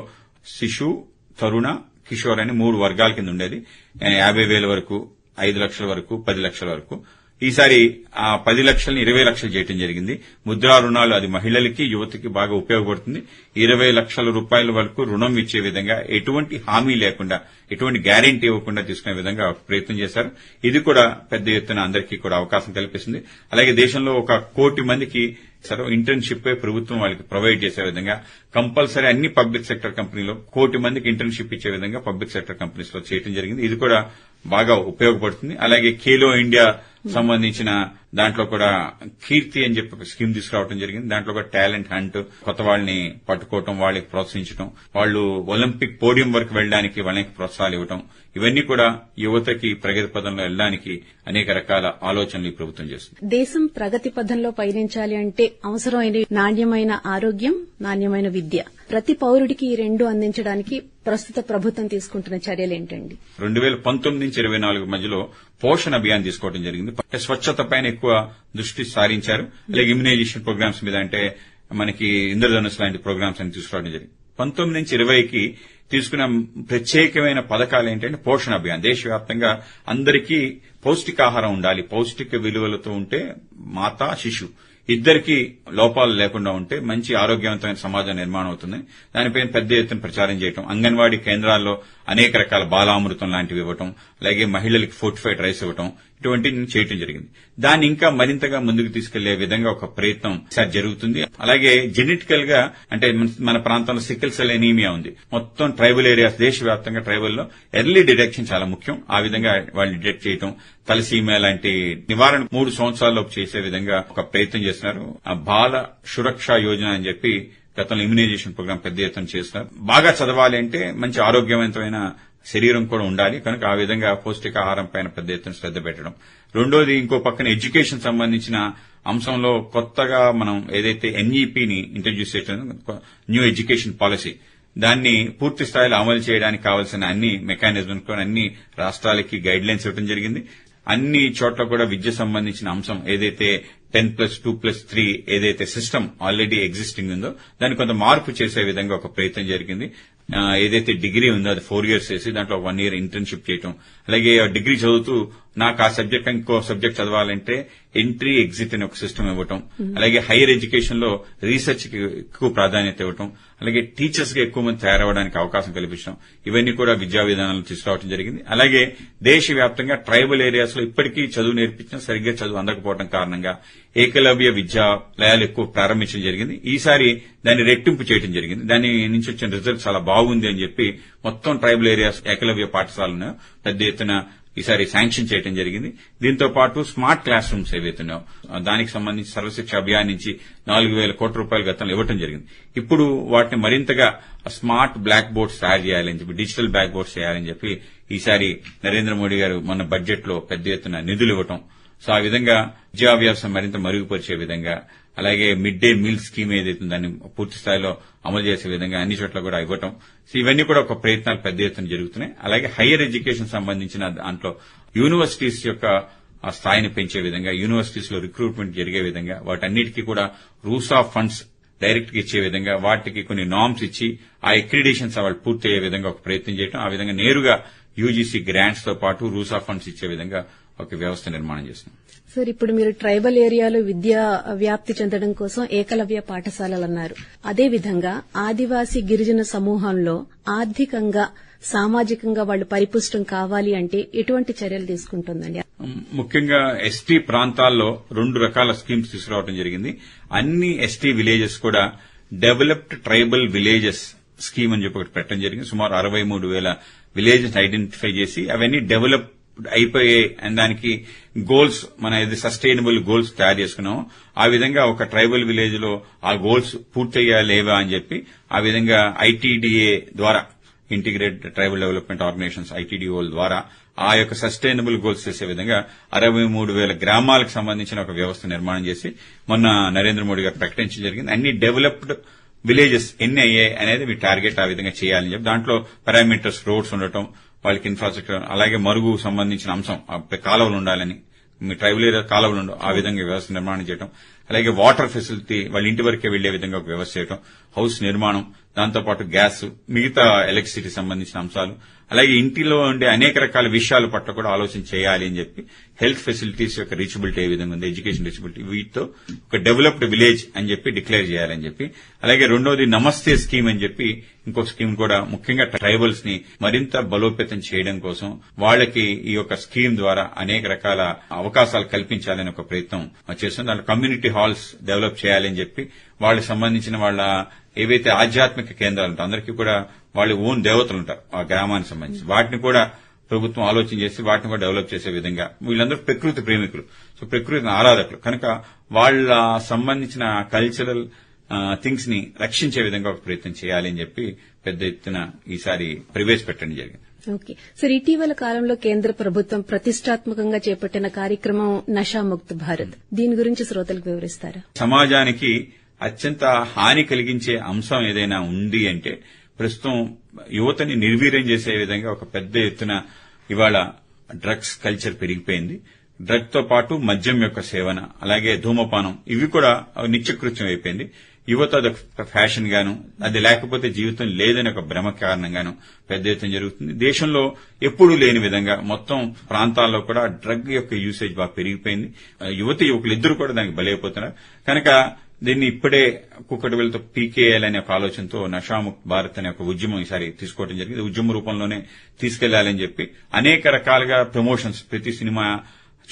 శిశు, తరుణ, కిషోర్ అని 3 వర్గాల కింద ఉండేది. 50,000 వరకు, 5 లక్షల వరకు, 10 లక్షల వరకు. ఈసారి ఆ 10 లక్షల్ని 20 లక్షలు చేయడం జరిగింది. ముద్రా రుణాలు అది మహిళలకి యువతకి బాగా ఉపయోగపడుతుంది. 20 లక్షల రూపాయల వరకు రుణం ఇచ్చే విధంగా ఎటువంటి హామీ లేకుండా ఎటువంటి గ్యారెంటీ ఇవ్వకుండా తీసుకునే విధంగా ప్రయత్నం చేశారు. ఇది కూడా పెద్ద ఎత్తున అందరికీ కూడా అవకాశం కల్పిస్తుంది. అలాగే దేశంలో 1 కోటి మందికి ఇంటర్న్షిప్ ప్రభుత్వం వాళ్ళకి ప్రొవైడ్ చేసే విధంగా కంపల్సరీ అన్ని పబ్లిక్ సెక్టర్ కంపెనీలో 1 కోటి మందికి ఇంటర్న్షిప్ ఇచ్చే విధంగా పబ్లిక్ సెక్టర్ కంపెనీస్ లో చేయడం జరిగింది. ఇది కూడా బాగా ఉపయోగపడుతుంది. అలాగే ఖేలో ఇండియా సంబంధించిన దాంట్లో కూడా కీర్తి అని చెప్పి ఒక స్కీమ్ తీసుకురావడం జరిగింది. దాంట్లో కూడా టాలెంట్ హంట్, కొత్త వాళ్ళని పట్టుకోవటం, వాళ్ళకి ప్రోత్సహించడం, వాళ్ళు ఒలింపిక్ పోడియం వరకు వెళ్లడానికి వాళ్ళకి ప్రోత్సాహాలు ఇవ్వడం, ఇవన్నీ కూడా యువతకి ప్రగతి పదంలో వెళ్లడానికి అనేక రకాల ఆలోచనలు ఈ ప్రభుత్వం చేస్తుంది. దేశం ప్రగతి పథంలో పయనించాలి అంటే అవసరమైన నాణ్యమైన ఆరోగ్యం, నాణ్యమైన విద్య, ప్రతి పౌరుడికి ఈ 2 అందించడానికి ప్రస్తుత ప్రభుత్వం తీసుకుంటున్న చర్యలేంటండి? 2019 నుంచి 24 మధ్యలో పోషణ అభియాన్ తీసుకోవడం జరిగింది. స్వచ్ఛత పైన ఎక్కువ దృష్టి సారించారు. అలాగే ఇమ్యునైజేషన్ ప్రోగ్రామ్స్ మీద, అంటే మనకి ఇంద్రధనుస్ లాంటి ప్రోగ్రామ్స్ అని తీసుకురావడం జరిగింది. 19 నుంచి 20కి తీసుకున్న ప్రత్యేకమైన పథకాలు ఏంటంటే పోషణ అభియాన్. దేశవ్యాప్తంగా అందరికీ పౌష్టికాహారం ఉండాలి. పౌష్టిక విలువలతో ఉంటే మాతా శిశు ఇద్దరికీ లోపాలు లేకుండా ఉంటే మంచి ఆరోగ్యవంతమైన సమాజం నిర్మాణం అవుతుంది. దానిపైన పెద్ద ఎత్తున ప్రచారం చేయడం, అంగన్వాడీ కేంద్రాల్లో అనేక రకాల బాలామృతం లాంటివి ఇవ్వటం, అలాగే మహిళలకి ఫోర్టిఫైడ్ రైస్ ఇవ్వటం, ఇటువంటివి చేయడం జరిగింది. దాన్ని ఇంకా మరింతగా ముందుకు తీసుకెళ్లే విధంగా ఒక ప్రయత్నం జరుగుతుంది. అలాగే జెనెటికల్ గా, అంటే మన ప్రాంతంలో సికిల్ సెల్ ఎనీమియా ఉంది. మొత్తం ట్రైబల్ ఏరియాస్, దేశవ్యాప్తంగా ట్రైబల్లో ఎర్లీ డిటెక్షన్ చాలా ముఖ్యం. ఆ విధంగా వాళ్ళు డిటెక్ట్ చేయటం, తలసీమియా లాంటి నివారణ 3 సంవత్సరాల్లోపు చేసే విధంగా ఒక ప్రయత్నం చేస్తున్నారు. బాల సురక్ష యోజన అని చెప్పి గతంలో ఇమ్యునైజేషన్ ప్రోగ్రాం పెద్ద ఎత్తున చేస్తున్నారు. బాగా చదవాలి అంటే మంచి ఆరోగ్యవంతమైన శరీరం కూడా ఉండాలి కనుక ఆ విధంగా పౌష్టికాహారం పైన పెద్ద ఎత్తున శ్రద్ధ పెట్టడం. రెండోది, ఇంకో పక్కన ఎడ్యుకేషన్ సంబంధించిన అంశంలో కొత్తగా మనం ఏదైతే ఎన్ఈపీని ఇంట్రడ్యూస్ చేయడం, న్యూ ఎడ్యుకేషన్ పాలసీ, దాన్ని పూర్తి స్థాయిలో అమలు చేయడానికి కావాల్సిన అన్ని మెకానిజం, అన్ని రాష్ట్రాలకి గైడ్ లైన్స్ ఇవ్వడం జరిగింది. అన్ని చోట్ల కూడా విద్య సంబంధించిన అంశం ఏదైతే 10+2+3 ఏదైతే సిస్టమ్ ఆల్రెడీ ఎగ్జిస్టింగ్ ఉందో దాన్ని కొంత మార్పు చేసే విధంగా ఒక ప్రయత్నం జరిగింది. ఏదైతే డిగ్రీ ఉందో అది 4 years చేసి దాంట్లో 1 year ఇంటర్న్షిప్ చేయటం, అలాగే డిగ్రీ చదువుతూ నాకు ఆ సబ్జెక్ట్ ఇంకో సబ్జెక్ట్ చదవాలంటే ఎంట్రీ ఎగ్జిట్ అనే ఒక సిస్టమ్ ఇవ్వటం, అలాగే హైయర్ ఎడ్యుకేషన్ లో రీసెర్చ్ కి ఎక్కువ ప్రాధాన్యత ఇవ్వటం, అలాగే టీచర్స్ గా ఎక్కువ మంది తయారవడానికి అవకాశం కల్పించడం, ఇవన్నీ కూడా విద్యా విధానాలు తీసుకురావడం జరిగింది. అలాగే దేశవ్యాప్తంగా ట్రైబల్ ఏరియాస్ లో ఇప్పటికీ చదువు నేర్పించిన సరిగ్గా చదువు అందకపోవడం కారణంగా ఏకలవ్య విద్యాలయాలు ఎక్కువ ప్రారంభించడం జరిగింది. ఈసారి దాన్ని రెట్టింపు చేయడం జరిగింది. దాని నుంచి వచ్చిన రిజల్ట్ చాలా బాగుంది అని చెప్పి మొత్తం ట్రైబల్ ఏరియాస్ ఏకలవ్య పాఠశాలను పెద్ద ఎత్తున ఈసారి శాంక్షన్ చేయడం జరిగింది. దీంతో పాటు స్మార్ట్ క్లాస్ రూమ్స్ ఏవైతున్నాయో దానికి సంబంధించి సర్వశిక్ష అభియాన్ నుంచి 4,000 కోట్ల రూపాయలు గతంలో ఇవ్వడం జరిగింది. ఇప్పుడు వాటిని మరింతగా స్మార్ట్ బ్లాక్ బోర్డ్స్ తయారు చేయాలని చెప్పి, డిజిటల్ బ్లాక్ బోర్డ్స్ చేయాలని చెప్పి ఈసారి నరేంద్ర మోడీ గారు మొన్న బడ్జెట్ లో పెద్ద ఎత్తున నిధులు ఇవ్వటం, సో ఆ విధంగా విద్యాభ్యాసం మరింత మరుగుపరిచే విధంగా, అలాగే మిడ్ డే మీల్ స్కీమ్ ఏదైతే దాన్ని పూర్తి స్థాయిలో అమలు చేసే విధంగా అన్ని చోట్ల కూడా ఇవ్వటం, సో ఇవన్నీ కూడా ఒక ప్రయత్నాలు పెద్ద ఎత్తున జరుగుతున్నాయి. అలాగే హైయర్ ఎడ్యుకేషన్ సంబంధించిన దాంట్లో యూనివర్సిటీస్ యొక్క ఆ స్థాయిని పెంచే విధంగా, యూనివర్సిటీస్ లో రిక్రూట్మెంట్ జరిగే విధంగా, వాటన్నిటికీ కూడా రూల్స్ ఆఫ్ ఫండ్స్ డైరెక్ట్ గా ఇచ్చే విధంగా, వాటికి కొన్ని నార్మ్స్ ఇచ్చి ఆ అక్రిడేషన్స్ వాళ్ళు పూర్తి అయ్యే విధంగా ఒక ప్రయత్నం చేయడం, ఆ విధంగా నేరుగా యూజీసీ గ్రాంట్స్ తో పాటు రూల్స్ ఆఫ్ ఫండ్స్ ఇచ్చే విధంగా ఒక వ్యవస్థ నిర్మాణం చేస్తున్నాం. సార్, ఇప్పుడు మీరు ట్రైబల్ ఏరియాలో విద్యా వ్యాప్తి చెందడం కోసం ఏకలవ్య పాఠశాలలు అన్నారు. అదేవిధంగా ఆదివాసీ గిరిజన సమూహంలో ఆర్థికంగా, సామాజికంగా వాళ్ళు పరిపుష్టం కావాలి అంటే ఎటువంటి చర్యలు తీసుకుంటుందండి? ముఖ్యంగా ఎస్టీ ప్రాంతాల్లో 2 రకాల స్కీమ్స్ తీసుకురావడం జరిగింది. అన్ని ఎస్టీ విలేజెస్ కూడా డెవలప్డ్ ట్రైబల్ విలేజెస్ స్కీమ్ అని చెప్పి ఒకటి పెట్టడం జరిగింది. సుమారు 63,000 విలేజెస్ ఐడెంటిఫై చేసి అవన్నీ డెవలప్ అయిపోయాయి అండ్ దానికి గోల్స్, మన ఏది సస్టైనబుల్ గోల్స్ తయారు చేసుకున్నామో ఆ విధంగా ఒక ట్రైబల్ విలేజ్ లో ఆ గోల్స్ పూర్తయ్యా లేవా అని చెప్పి ఆ విధంగా ఐటీడీఏ ద్వారా, integrated tribal development organisations ITDO ద్వారా ఆ యొక్క సస్టైనబుల్ గోల్స్ చేసే విధంగా 63,000 గ్రామాలకు సంబంధించిన ఒక వ్యవస్థ నిర్మాణం చేసి మొన్న నరేంద్ర మోడీ గారు ప్రకటించడం జరిగింది. అన్ని డెవలప్డ్ విలేజెస్ ఎన్ని అయ్యాయి అనేది మీ టార్గెట్ ఆ విధంగా చేయాలని చెప్పి, దాంట్లో పారామీటర్స్, రోడ్స్ ఉండటం, వాళ్ళకి ఇన్ఫ్రాస్ట్రక్చర్, అలాగే మరుగు సంబంధించిన అంశం, కాలువలు ఉండాలని, మీ ట్రైబల్ ఏరియా కాలువలు ఉండవు, ఆ విధంగా వ్యవస్థ నిర్మాణం చేయడం, అలాగే వాటర్ ఫెసిలిటీ వాళ్ళ ఇంటి వరకే వెళ్లే విధంగా ఒక వ్యవస్థ చేయడం, హౌస్ నిర్మాణం, దాంతోపాటు గ్యాస్, మిగతా ఎలక్ట్రిసిటీ సంబంధించిన అంశాలు, అలాగే ఇంటిలో ఉండే అనేక రకాల విషయాల పట్ల కూడా ఆలోచన చేయాలి అని చెప్పి హెల్త్ ఫెసిలిటీస్ యొక్క రీచబిలిటీ ఏ విధంగా ఉంది, ఎడ్యుకేషన్ రీచబిలిటీ, వీటితో ఒక డెవలప్డ్ విలేజ్ అని చెప్పి డిక్లేర్ చేయాలని చెప్పి, అలాగే రెండోది నమస్తే స్కీమ్ అని చెప్పి ఇంకో స్కీమ్ కూడా ముఖ్యంగా ట్రైబల్స్ ని మరింత బలోపేతం చేయడం కోసం వాళ్ళకి ఈ యొక్క స్కీమ్ ద్వారా అనేక రకాల అవకాశాలు కల్పించాలని ఒక ప్రయత్నం చేస్తుంది. దాంట్లో కమ్యూనిటీ హాల్స్ డెవలప్ చేయాలని చెప్పి వాళ్ళకి సంబంధించిన వాళ్ళ ఏవైతే ఆధ్యాత్మిక కేంద్రాలు ఉంటాయి, అందరికీ కూడా వాళ్ళ ఓన్ దేవతలు ఉంటారు ఆ గ్రామానికి సంబంధించి, వాటిని కూడా ప్రభుత్వం ఆలోచన చేసి వాటిని కూడా డెవలప్ చేసే విధంగా, వీళ్ళందరూ ప్రకృతి ప్రేమికులు, సో ప్రకృతి ఆరాధకులు కనుక వాళ్ళ సంబంధించిన కల్చరల్ థింగ్స్ ని రక్షించే విధంగా ఒక ప్రయత్నం చేయాలి అని చెప్పి పెద్ద ఎత్తున ఈసారి ప్రవేశపెట్టడం జరిగింది. ఓకే సార్, ఇటీవల కాలంలో కేంద్ర ప్రభుత్వం ప్రతిష్టాత్మకంగా చేపట్టిన కార్యక్రమం నషాముక్త్ భారత్, దీని గురించి శ్రోతలకు వివరిస్తారా? సమాజానికి అత్యంత హాని కలిగించే అంశం ఏదైనా ఉంది అంటే ప్రస్తుతం యువతని నిర్వీర్యం చేసే విధంగా ఒక పెద్ద ఎత్తున ఇవాళ డ్రగ్స్ కల్చర్ పెరిగిపోయింది. డ్రగ్ తో పాటు మద్యం యొక్క సేవన, అలాగే ధూమపానం, ఇవి కూడా నిత్యకృత్యం అయిపోయింది. యువత అదొక ఫ్యాషన్ గాను, అది లేకపోతే జీవితం లేదని ఒక భ్రమ కారణంగాను పెద్ద ఎత్తున జరుగుతుంది. దేశంలో ఎప్పుడూ లేని విధంగా మొత్తం ప్రాంతాల్లో కూడా డ్రగ్ యొక్క యూసేజ్ బాగా పెరిగిపోయింది. యువకులు ఇద్దరు కూడా దానికి బలైపోతున్నారు. కనుక దీన్ని ఇప్పుడే కుక్కటి వేలతో పీకేయాలనే ఒక ఆలోచనతో నషాముక్త్ భారత్ అనే ఒక ఉద్యమం ఈసారి తీసుకోవడం జరిగింది. ఉద్యమ రూపంలోనే తీసుకెళ్లాలని చెప్పి అనేక రకాలుగా ప్రమోషన్స్, ప్రతి సినిమా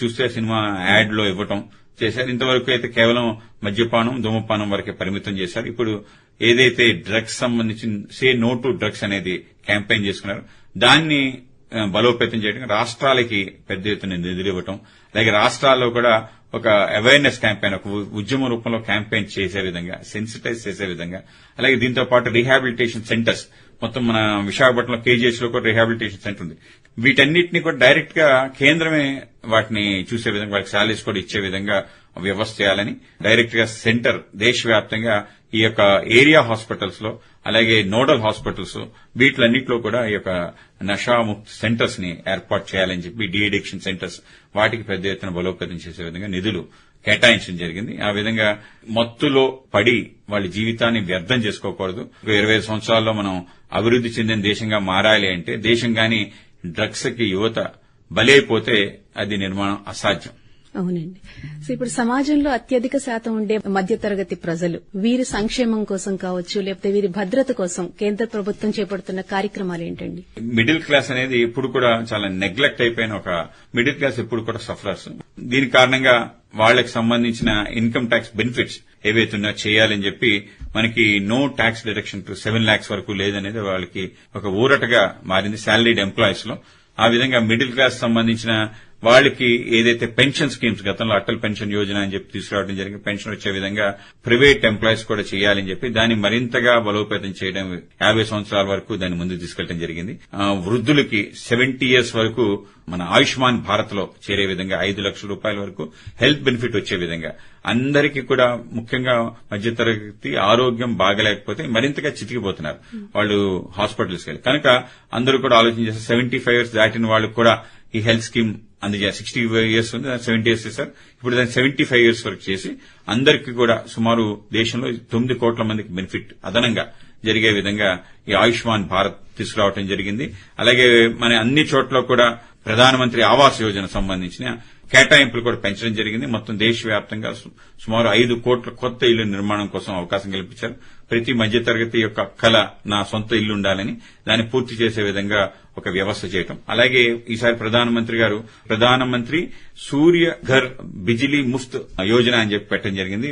చూస్తే సినిమా యాడ్ లో ఇవ్వటం చేశారు. ఇంతవరకు అయితే కేవలం మద్యపానం, ధూమపానం వరకే పరిమితం చేశారు. ఇప్పుడు ఏదైతే డ్రగ్స్ సంబంధించి సే నో టు డ్రగ్స్ అనేది క్యాంపెయిన్ చేసుకున్నారు, దాన్ని బలోపేతం చేయడం, రాష్ట్రాలకి పెద్ద ఎత్తున నిధులు ఇవ్వటం, అలాగే రాష్ట్రాల్లో కూడా ఒక అవేర్నెస్ క్యాంపెయిన్, ఒక ఉద్యమ రూపంలో క్యాంపెయిన్ చేసే విధంగా, సెన్సిటైజ్ చేసే విధంగా, అలాగే దీంతో పాటు రీహాబిలిటేషన్ సెంటర్స్, మొత్తం మన విశాఖపట్నంలో కేజీహెచ్ లో కూడా రీహాబిలిటేషన్ సెంటర్ ఉంది. వీటన్నిటిని కూడా డైరెక్ట్ గా కేంద్రమే వాటిని చూసే విధంగా, వాళ్ళకి శాలరీస్ కూడా ఇచ్చే విధంగా వ్యవస్థ చేయాలని డైరెక్ట్ గా సెంటర్ దేశవ్యాప్తంగా ఈ యొక్క ఏరియా హాస్పిటల్స్ లో, అలాగే నోడల్ హాస్పిటల్స్, వీటిలన్నింటిలో కూడా ఈ యొక్క నషాముక్త్ సెంటర్స్ ని ఏర్పాటు చేయాలని చెప్పి, డీ అడిక్షన్ సెంటర్స్, వాటికి పెద్ద ఎత్తున బలోపేతం చేసే విధంగా నిధులు కేటాయించడం జరిగింది. ఆ విధంగా మత్తులో పడి వాళ్ళ జీవితాన్ని వ్యర్థం చేసుకోకూడదు. 25 సంవత్సరాల్లో మనం అభివృద్ది చెందిన దేశంగా మారాలి అంటే, దేశం గాని డ్రగ్స్ కి యువత బలైపోతే అది నిర్మాణం అసాధ్యం. అవునండి. సో ఇప్పుడు సమాజంలో అత్యధిక శాతం ఉండే మధ్యతరగతి ప్రజలు, వీరి సంక్షేమం కోసం కావచ్చు, లేకపోతే వీరి భద్రత కోసం కేంద్ర ప్రభుత్వం చేపడుతున్న కార్యక్రమాలు ఏంటండి? మిడిల్ క్లాస్ అనేది ఇప్పుడు కూడా చాలా నెగ్లెక్ట్ అయిపోయిన ఒక మిడిల్ క్లాస్, ఇప్పుడు కూడా సఫరర్స్. దీని కారణంగా వాళ్లకు సంబంధించిన ఇన్కమ్ ట్యాక్స్ బెనిఫిట్స్ ఏవైతే ఉన్నాయో చేయాలని చెప్పి, మనకి no tax deduction to 7 lakhs వరకు లేదనేది వాళ్ళకి ఒక ఊరటగా మారింది శాలరీడ్ ఎంప్లాయీస్ లో. ఆ విధంగా మిడిల్ క్లాస్ సంబంధించిన వాళ్ళకి ఏదైతే పెన్షన్ స్కీమ్స్, గతంలో అటల్ పెన్షన్ యోజన అని చెప్పి తీసుకురావడం జరిగింది, పెన్షన్ వచ్చే విధంగా ప్రైవేట్ ఎంప్లాయీస్ కూడా చేయాలని చెప్పి దాన్ని మరింతగా బలోపేతం చేయడం, 50 సంవత్సరాల వరకు దాన్ని ముందుకు తీసుకెళ్లడం జరిగింది. వృద్ధులకి 70 years వరకు మన ఆయుష్మాన్ భారత్ లో చేరే విధంగా 5 లక్షల రూపాయల వరకు హెల్త్ బెనిఫిట్ వచ్చే విధంగా, అందరికీ కూడా ముఖ్యంగా మధ్యతరగతి ఆరోగ్యం బాగలేకపోతే మరింతగా చితికిపోతున్నారు వాళ్ళు హాస్పిటల్స్కి వెళ్లి. కనుక అందరూ కూడా ఆలోచన చేస్తారు 75 years దాటిన వాళ్ళకు కూడా ఈ హెల్త్ స్కీమ్ అందజేయాలి. 60 years ఉంది, 70 years చేశారు. ఇప్పుడు దాన్ని 75 years వరకు చేసి అందరికీ కూడా సుమారు దేశంలో 9 కోట్ల మందికి బెనిఫిట్ అదనంగా జరిగే విధంగా ఈ ఆయుష్మాన్ భారత్ తీసుకురావడం జరిగింది. అలాగే మన అన్ని చోట్ల కూడా ప్రధానమంత్రి ఆవాస్ యోజన సంబంధించిన కేటాయింపులు కూడా పెంచడం జరిగింది. మొత్తం దేశవ్యాప్తంగా సుమారు 5 కోట్ల కొత్త ఇళ్ల నిర్మాణం కోసం అవకాశం కల్పించారు. ప్రతి మధ్యతరగతి యొక్క కళ, నా సొంత ఇల్లు ఉండాలని, దాన్ని పూర్తి చేసే విధంగా ఒక వ్యవస్థ చేయటం. అలాగే ఈసారి ప్రధానమంత్రి గారు ప్రధానమంత్రి సూర్య ఘర్ బిజిలీ ముఫ్త్ యోజన అని చెప్పి పెట్టడం జరిగింది.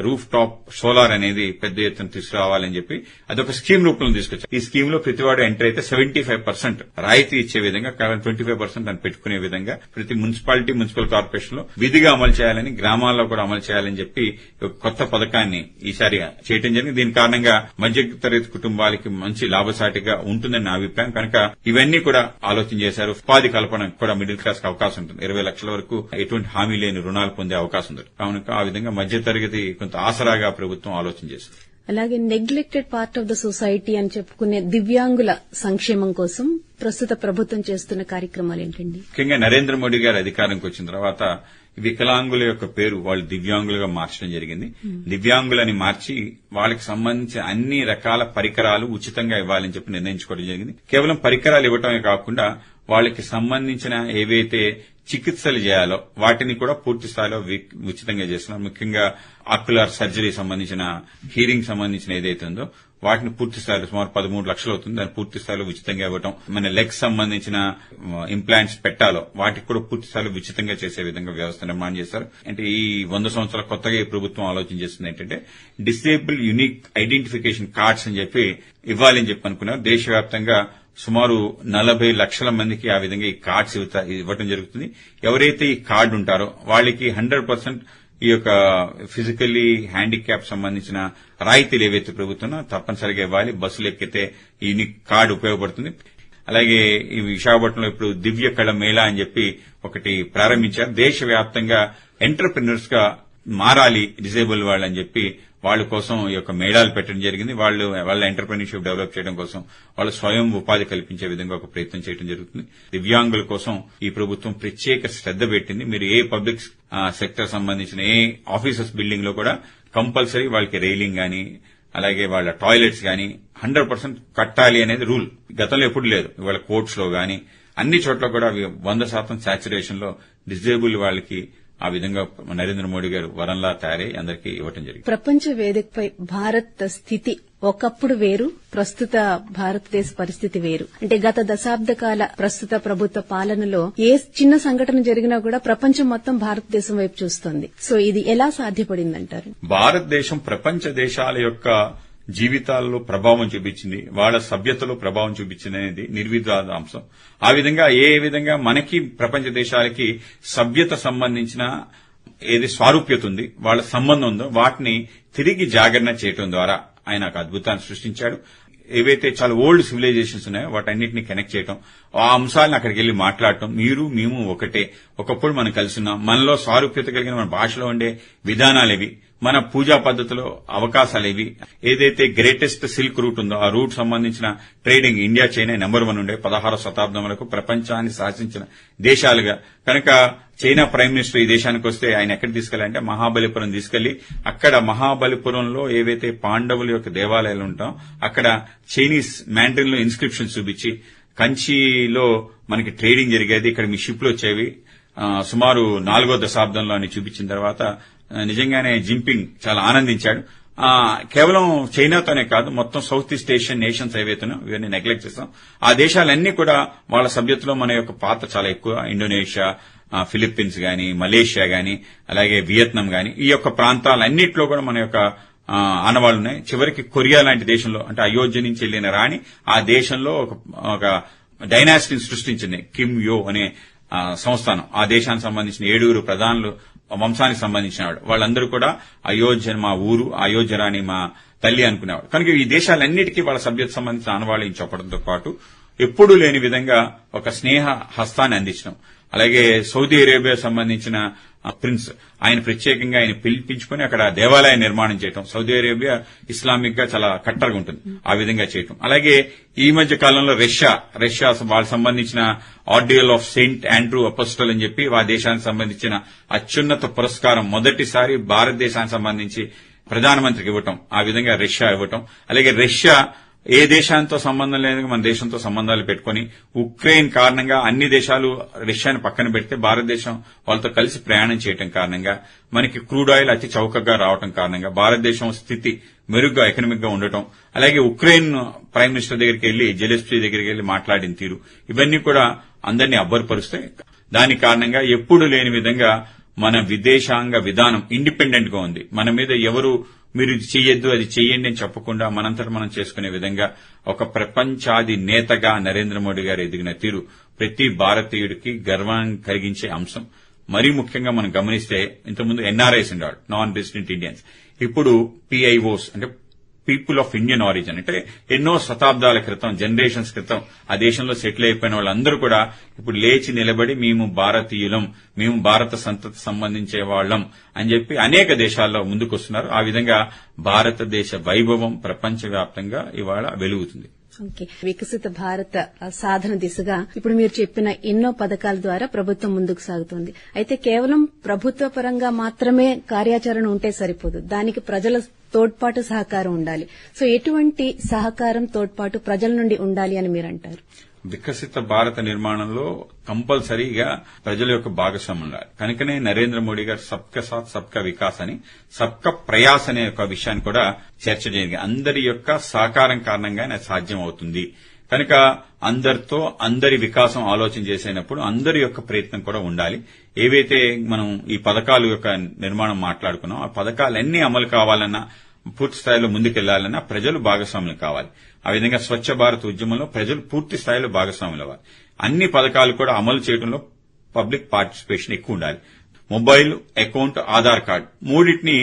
రూఫ్ టాప్ సోలార్ అనేది పెద్ద ఎత్తున తీసుకురావాలని చెప్పి అదొక స్కీమ్ రూపంలో తీసుకొచ్చారు. ఈ స్కీమ్ లో ప్రతివాడు ఎంటర్ అయితే 75% రాయితీ ఇచ్చే విధంగా, కేవలం 25% అని పెట్టుకునే విధంగా ప్రతి మున్సిపాలిటీ, మున్సిపల్ కార్పొరేషన్ లో విధిగా అమలు చేయాలని, గ్రామాల్లో కూడా అమలు చేయాలని చెప్పి ఒక కొత్త పథకాన్ని ఈసారి చేయడం జరిగింది. దీని కారణంగా మధ్యతరగతి కుటుంబాలకి మంచి లాభసాటిగా ఉంటుందని నా అభిప్రాయం. కనుక ఇవన్నీ కూడా ఆలోచన చేశారు. ఉపాధి కల్పన కూడా మిడిల్ క్లాస్ కి అవకాశం ఉంటుంది. 20 లక్షల వరకు ఎటువంటి హామీ లేని రుణాలు పొందే అవకాశం ఉంది. కనుక ఆ విధంగా మధ్యతరగతి కొంత ఆసరాగా ప్రభుత్వం ఆలోచన చేసింది. అలాగే neglected part of the society అని చెప్పుకునే దివ్యాంగుల సంక్షేమం కోసం ప్రస్తుత ప్రభుత్వం చేస్తున్న కార్యక్రమాలు ఏంటండి? ముఖ్యంగా నరేంద్ర మోడీ గారు అధికారంకి వచ్చిన తర్వాత వికలాంగుల యొక్క పేరు వాళ్ళు దివ్యాంగులుగా మార్చడం జరిగింది. దివ్యాంగులని మార్చి వాళ్ళకి సంబంధించిన అన్ని రకాల పరికరాలు ఉచితంగా ఇవ్వాలని చెప్పి నిర్ణయించుకోవడం జరిగింది. కేవలం పరికరాలు ఇవ్వటమే కాకుండా వాళ్ళకి సంబంధించిన ఏవైతే చికిత్సలు చేయాలో వాటిని కూడా పూర్తి స్థాయిలో ఉచితంగా చేస్తున్నారు. ముఖ్యంగా ఆక్యులర్ సర్జరీ సంబంధించిన, హీరింగ్ సంబంధించిన ఏదైతే ఉందో వాటిని పూర్తి స్థాయిలో సుమారు 13 లక్షలు అవుతుంది. దాన్ని పూర్తి స్థాయిలో ఉచితంగా ఇవ్వటం. మన లెగ్స్ సంబంధించిన ఇంప్లాంట్స్ పెట్టాలో వాటికి కూడా పూర్తి స్థాయిలో ఉచితంగా చేసే విధంగా వ్యవస్థ నిర్మాణం చేశారు. అంటే ఈ 100 సంవత్సరాల కొత్తగా ఈ ప్రభుత్వం ఆలోచన చేస్తుంది ఏంటంటే డిసేబుల్ యూనిక్ ఐడెంటిఫికేషన్ కార్డ్స్ అని చెప్పి ఇవ్వాలని చెప్పి అనుకున్నారు. దేశవ్యాప్తంగా సుమారు 40 లక్షల మందికి ఆ విధంగా ఈ కార్డ్స్ ఇవ్వడం జరుగుతుంది. ఎవరైతే ఈ కార్డు ఉంటారో వాళ్ళకి 100% ఈ యొక్క ఫిజికల్లీ హ్యాండిక్యాప్ సంబంధించిన రాయితీలు ఏవైతే ప్రభుత్వం తప్పనిసరిగా ఇవ్వాలి. బస్సులు ఎక్కితే ఈ కార్డు ఉపయోగపడుతుంది. అలాగే ఈ విశాఖపట్నంలో ఇప్పుడు దివ్య కళ మేళా అని చెప్పి ఒకటి ప్రారంభించారు. దేశవ్యాప్తంగా ఎంటర్ప్రెన్యూర్స్ గా మారాలి డిసేబుల్ వాళ్ళు అని చెప్పి వాళ్ళ కోసం ఈ యొక్క మేళాలు పెట్టడం జరిగింది. వాళ్ళ ఎంటర్ప్రెన్యూర్షిప్ డెవలప్ చేయడం కోసం, వాళ్ళ స్వయం ఉపాధి కల్పించే విధంగా ఒక ప్రయత్నం చేయడం జరుగుతుంది. దివ్యాంగుల కోసం ఈ ప్రభుత్వం ప్రత్యేక శ్రద్ధ పెట్టింది. మీరు ఏ పబ్లిక్ సెక్టర్ సంబంధించిన ఏ ఆఫీసెస్ బిల్డింగ్ లో కూడా కంపల్సరీ వాళ్ళకి రైలింగ్ గానీ, అలాగే వాళ్ళ టాయిలెట్స్ గానీ 100% కట్టాలి అనేది రూల్. గతంలో ఎప్పుడు లేదు. ఇవాళ కోర్ట్స్ లో గానీ అన్ని చోట్ల కూడా 100% సాచురేషన్ లో డిజేబుల్ వాళ్ళకి ఆ విధంగా నరేంద్ర మోడీ గారు వరంలా తయారై అందరికీ ఇవ్వటం జరిగింది. ప్రపంచ వేదికపై భారత్ స్థితి ఒకప్పుడు వేరు, ప్రస్తుత భారతదేశ పరిస్థితి వేరు. అంటే గత దశాబ్ద కాల ప్రస్తుత ప్రభుత్వ పాలనలో ఏ చిన్న సంఘటన జరిగినా కూడా ప్రపంచం మొత్తం భారతదేశం వైపు చూస్తోంది. సో ఇది ఎలా సాధ్యపడిందంటారు? భారతదేశం ప్రపంచ దేశాల యొక్క జీవితాల్లో ప్రభావం చూపించింది, వాళ్ళ సభ్యతలో ప్రభావం చూపించింది అనేది నిర్వివాద అంశం. ఆ విధంగా ఏ విధంగా మనకి ప్రపంచ దేశాలకి సభ్యత సంబంధించిన ఏది స్వారూప్యత ఉంది, వాళ్ళ సంబంధం ఉందో వాటిని తిరిగి జాగరణ చేయడం ద్వారా ఆయన ఒక అద్భుతాన్ని సృష్టించాడు. ఏవైతే చాలా ఓల్డ్ సివిలైజేషన్స్ ఉన్నాయో వాటన్నిటిని కనెక్ట్ చేయడం, ఆ అంశాలను అక్కడికి వెళ్లి మాట్లాడటం. మీరు మేము ఒకటే, ఒకప్పుడు మనం కలిసి ఉన్నాం, మనలో సారూప్యత కలిగిన మన భాషలో ఉండే విధానాలేవి, మన పూజా పద్ధతిలో అవకాశాలేవి, ఏదైతే గ్రేటెస్ట్ సిల్క్ రూట్ ఉందో ఆ రూట్ సంబంధించిన ట్రేడింగ్ ఇండియా చైనా నెంబర్ 1 ఉండే 16వ శతాబ్దం వరకు ప్రపంచాన్ని శాసించిన దేశాలుగా. కనుక చైనా ప్రైమ్ మినిస్టర్ ఈ దేశానికి వస్తే ఆయన ఎక్కడ తీసుకెళ్లాలంటే మహాబలిపురం తీసుకెళ్లి అక్కడ మహాబలిపురంలో ఏవైతే పాండవుల యొక్క దేవాలయాలు ఉంటాం అక్కడ చైనీస్ మ్యాండరిన్ లో ఇన్స్క్రిప్షన్స్ చూపించి, కంచిలో మనకి ట్రేడింగ్ జరిగేది, ఇక్కడ మీ షిప్లు వచ్చేవి సుమారు 4వ దశాబ్దంలో అని చూపించిన తర్వాత నిజంగానే జింపింగ్ చాలా ఆనందించాడు. కేవలం చైనాతోనే కాదు, మొత్తం సౌత్ ఈస్ట్ ఏషియన్ నేషన్స్ ఏవైతున్నాయో ఇవన్నీ నెగ్లెక్ట్ చేస్తాం. ఆ దేశాలన్నీ కూడా వాళ్ళ సభ్యతలో మన యొక్క పాత్ర చాలా ఎక్కువ. ఇండోనేషియా, ఫిలిప్పీన్స్ గాని, మలేషియా గాని, అలాగే వియత్నాం గాని, ఈ యొక్క ప్రాంతాలన్నింటిలో కూడా మన యొక్క ఆనవాళ్లు ఉన్నాయి. చివరికి కొరియా లాంటి దేశంలో, అంటే అయోధ్య నుంచి వెళ్లిన రాణి ఆ దేశంలో ఒక డైనాసిటీని సృష్టించింది. కిమ్ యో అనే సంస్థానం. ఆ దేశానికి సంబంధించిన 7 ప్రధానులు వంశానికి సంబంధించిన వాళ్ళందరూ కూడా అయోధ్య మా ఊరు, అయోధ్య రాణి మా తల్లి అనుకునేవాడు. కనుక ఈ దేశాలన్నిటికీ వాళ్ళ సభ్యత సంబంధించిన ఆనవాళ్లు చెప్పడంతో పాటు ఎప్పుడూ లేని విధంగా ఒక స్నేహ హస్తాన్ని అందించడం. అలాగే సౌదీ అరేబియా సంబంధించిన ప్రిన్స్ ఆయన ప్రత్యేకంగా ఆయన పిలిపించుకుని అక్కడ దేవాలయ నిర్మాణం చేయటం. సౌదీ అరేబియా ఇస్లామిక్ గా చాలా కట్టరగా ఉంటుంది, ఆ విధంగా చేయటం. అలాగే ఈ మధ్య కాలంలో రష్యా వాళ్ళకి సంబంధించిన ordeal of Saint Andrew apostle అని చెప్పి ఆ దేశానికి సంబంధించిన అత్యున్నత పురస్కారం మొదటిసారి భారతదేశానికి సంబంధించి ప్రధానమంత్రికి ఇవ్వటం. ఆ విధంగా రష్యా ఇవ్వటం. అలాగే రష్యా ఏ దేశాంతో సంబంధం లేదు మన దేశంతో సంబంధాలు పెట్టుకుని ఉక్రెయిన్ కారణంగా అన్ని దేశాలు రష్యాను పక్కన పెడితే భారతదేశం వాళ్ళతో కలిసి ప్రయాణం చేయడం కారణంగా మనకి క్రూడ్ ఆయిల్ అతి చౌకగా రావడం కారణంగా భారతదేశం స్థితి మెరుగ్గా ఎకనామిక్ గా ఉండటం. అలాగే ఉక్రెయిన్ ప్రైమ్ మినిస్టర్ దగ్గరికి వెళ్లి జెలెన్స్కీ దగ్గరికి వెళ్లి మాట్లాడిన తీరు ఇవన్నీ కూడా అందరినీ అబ్బురపరుస్తాయి. దాని కారణంగా ఎప్పుడు లేని విధంగా మన విదేశాంగ విధానం ఇండిపెండెంట్ గా ఉంది. మన మీద ఎవరు మీరు ఇది చెయ్యొద్దు అది చెయ్యండి అని చెప్పకుండా మనంతట మనం చేసుకునే విధంగా ఒక ప్రపంచాది నేతగా నరేంద్ర మోడీ గారు ఎదిగిన తీరు ప్రతి భారతీయుడికి గర్వాన్ని కలిగించే అంశం. మరీ ముఖ్యంగా మనం గమనిస్తే ఇంతకుముందు ఎన్ఆర్ఐస్ ఉండేవాడు, నాన్ రెసిడెంట్ ఇండియన్స్. ఇప్పుడు పిఐఓస్ అంటే పీపుల్ ఆఫ్ ఇండియన్ ఆరిజిన్, అంటే ఎన్నో శతాబ్దాల క్రితం, జనరేషన్స్ క్రితం ఆ దేశంలో సెటిల్ అయిపోయిన వాళ్ళందరూ కూడా ఇప్పుడు లేచి నిలబడి మేము భారతీయులం, మేము భారత సంతతి సంబంధించే వాళ్లం అని చెప్పి అనేక దేశాల్లో ముందుకొస్తున్నారు. ఆ విధంగా భారతదేశ వైభవం ప్రపంచవ్యాప్తంగా ఇవాళ వెలుగుతుంది. ఓకే, వికసిత భారత సాధన దిశగా ఇప్పుడు మీరు చెప్పిన ఎన్నో పథకాల ద్వారా ప్రభుత్వం ముందుకు సాగుతోంది. అయితే కేవలం ప్రభుత్వ పరంగా మాత్రమే కార్యాచరణ ఉంటే సరిపోదు, దానికి ప్రజల తోడ్పాటు సహకారం ఉండాలి. సో ఎటువంటి సహకారం తోడ్పాటు ప్రజల నుండి ఉండాలి అని మీరు అంటారు? వికసిత భారత నిర్మాణంలో కంపల్సరీగా ప్రజల యొక్క భాగస్వామ్యం ఉండాలి. కనుకనే నరేంద్ర మోడీ గారు సబ్కా సాత్ సబ్కా వికాస్ అని సబ్కా ప్రయాస్ అనే ఒక విషయాన్ని కూడా చర్చ జరిగింది. అందరి యొక్క సహకారం కారణంగానే సాధ్యం అవుతుంది. కనుక అందరితో అందరి వికాసం ఆలోచన చేసేటప్పుడు అందరి యొక్క ప్రయత్నం కూడా ఉండాలి. ఏవైతే మనం ఈ పథకాల యొక్క నిర్మాణం మాట్లాడుకున్నాం, ఆ పథకాలన్నీ అమలు కావాలన్నా, పూర్తి స్థాయిలో ముందుకెళ్లాలన్నా ప్రజలు భాగస్వాములు కావాలి. ఆ విధంగా స్వచ్ఛ భారత్ ఉద్యమంలో ప్రజలు పూర్తి స్థాయిలో భాగస్వాములు అవ్వాలి. అన్ని పథకాలు కూడా అమలు చేయడంలో పబ్లిక్ పార్టిసిపేషన్ ఎక్కువ ఉండాలి. మొబైల్, అకౌంట్, ఆధార్ కార్డు మూడింటిని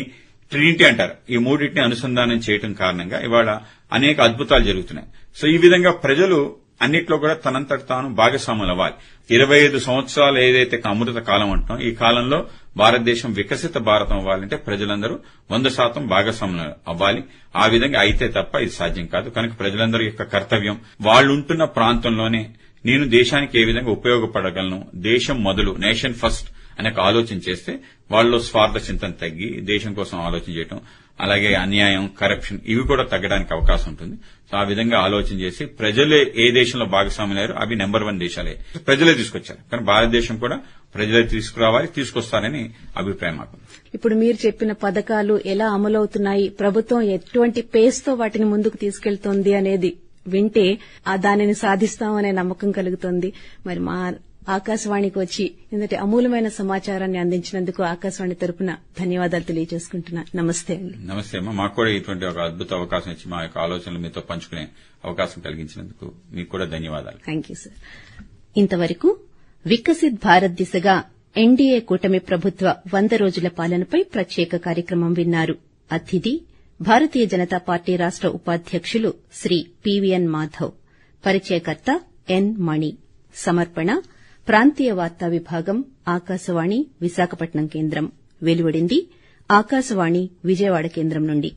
ట్రినిటీ అంటారు. ఈ మూడింటిని అనుసంధానం చేయడం కారణంగా ఇవాళ అనేక అద్భుతాలు జరుగుతున్నాయి. సో ఈ విధంగా ప్రజలు అన్నిట్లో కూడా తనంతట తాను భాగస్వాములు అవ్వాలి. 25 సంవత్సరాలు ఏదైతే అమృత కాలం అంటున్నాం, ఈ కాలంలో భారతదేశం వికసిత భారతం అవ్వాలంటే ప్రజలందరూ 100% భాగస్వాములు అవ్వాలి. ఆ విధంగా అయితే తప్ప ఇది సాధ్యం కాదు. కనుక ప్రజలందరి యొక్క కర్తవ్యం, వాళ్లుంటున్న ప్రాంతంలోనే నేను దేశానికి ఏ విధంగా ఉపయోగపడగలను, దేశం మొదలు, నేషన్ ఫస్ట్ అనే ఆలోచన చేస్తే వాళ్ళలో స్వార్థ చింతన తగ్గి దేశం కోసం ఆలోచన చేయడం, అలాగే అన్యాయం, కరప్షన్ ఇవి కూడా తగ్గడానికి అవకాశం ఉంటుంది. సో ఆ విధంగా ఆలోచన చేసి ప్రజలే ఏ దేశంలో భాగస్వాములయ్యారో అవి నెంబర్ 1 దేశాలే ప్రజలే తీసుకొచ్చారు. కానీ భారతదేశం కూడా ప్రజలే తీసుకురావాలి, తీసుకొస్తారని అభిప్రాయం మాకు. ఇప్పుడు మీరు చెప్పిన పథకాలు ఎలా అమలవుతున్నాయి, ప్రభుత్వం ఎటువంటి పేస్ తో వాటిని ముందుకు తీసుకెళ్తోంది అనేది వింటే దానిని సాధిస్తామనే నమ్మకం కలుగుతుంది. మరి మా ఆకాశవాణికి వచ్చి ఇంతటి అమూల్యమైన సమాచారాన్ని అందించినందుకు ఆకాశవాణి తరపున ధన్యవాదాలు తెలియజేసుకుంటున్నా. నమస్తే అండి. నమస్తే అమ్మా. మాకు కూడా ఇటువంటి ఒక అద్భుత అవకాశం ఇచ్చి మా యొక్క ఆలోచనలు మీతో పంచుకునే అవకాశం కలిగించినందుకు మీకు కూడా ధన్యవాదాలు. Thank you sir. ఇంతవరకు వికసిత్ భారత్ దిశగా ఎన్డీఏ కూటమి ప్రభుత్వ 100 రోజుల పాలనపై ప్రత్యేక కార్యక్రమం విన్నారు. అతిథి భారతీయ జనతా పార్టీ రాష్ట ఉపాధ్యకులు శ్రీ పీవీఎన్ మాధవ్. పరిచయకర్త ఎన్ మణి. సమర్పణ ప్రాంతీయ వార్తా విభాగం, ఆకాశవాణి విశాఖపట్నం కేంద్రం. వెలువడింది ఆకాశవాణి విజయవాడ కేంద్రం నుండి.